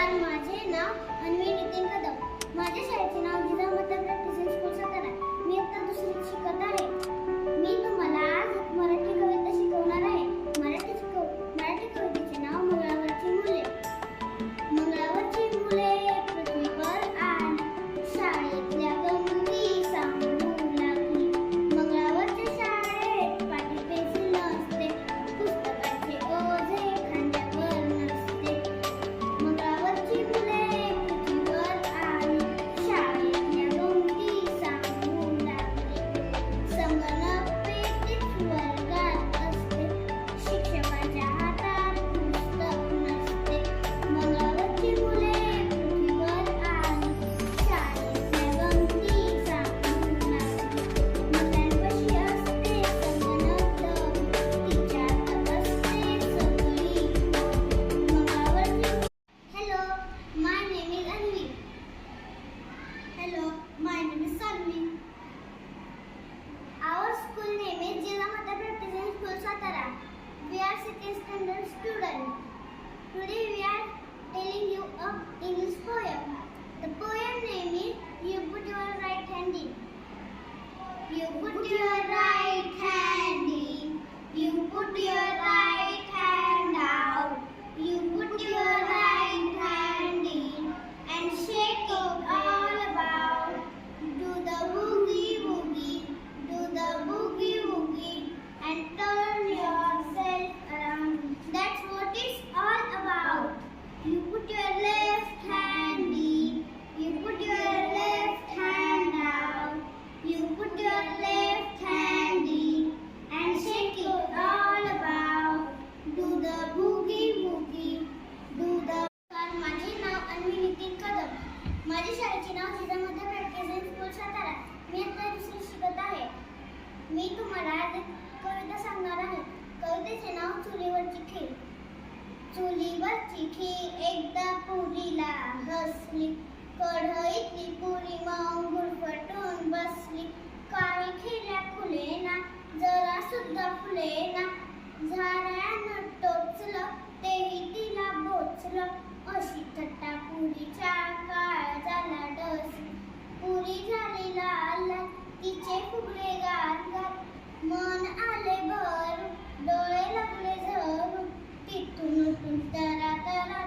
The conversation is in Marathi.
नमस्कार, माझे नाव अन्वी नितीन कदम. माझ्या शाळेचे नाव जिल्हा मध्य प्रॅक्टिस स्कूल सातारा. मी आता दुसरीत शिकत आहे. मी तुम्हाला आज मराठी कविता शिकवणार आहे. मराठी कवितेचे नाव मंगळावरची मुले. मंगळावरची मुले पृथ्वीवर आली, शाळेतल्या गमती सांगू लागली. मंगळावरच्या शाळेत पाटी पेन्सिल नसते, पुस्तकाचे ओझे खांद्यावर नसते. मंगळावरची मुले पृथ्वीवर आली, शाळेतल्या गमती सांगू लागली. संगणक पेटीत वर्गात असते, शिक्षकाच्या हातात पुस्तक नसते. मंगळावरची मुले पृथ्वीवर आली, शाळेतल्या गमती सांगू लागली. मुलांपाशी असते संगणक दवी, तिच्यात असते सगळी गोडी. मंगळावरची Hello, my name is Anvi. Hello, my name is Salmi. Our school name is Jila Mata Baptist School Satara. We are second standard student. Today we are telling you a English poem. The poem name is You Put Your Right Hand In. You put your right hand in. You put your right hand out. You put your right hand in and shake it all about. Do the boogie woogie, do the boogie woogie, and turn yourself around. That's what it's all about. You put your left hand in, you put your left hand out. You put your left hand in and shake it all about. Do the boogie woogie, do the. माझे नाव अन्वी नितीन कदम. माझ्या शाळेचे नाव जिल्हा मध्य प्रॅक्टिस स्कूल सातारा. मी आता दुसरी शिकत आहे. मी तुम्हाला आज एक कविता सांगणार आहे. कवितेचे नाव चुलीवरची खीर. चुलीवरची खीर एकदा पुरीला हसली, कढईतली पुरी मग गुरफटून बसली. काही खिल्या फुलेना, जरा सुद्धा फुलेना, झाऱ्यानं टोचलं तेही तिला बोचलं. अशी थट्टा पुरीच्या काळ झाला डसली. पुरी झाली लाल, तिचे फुगले गार गार. मन आले भर, डोळे लागले झरून, तिथून उठून तरा तरा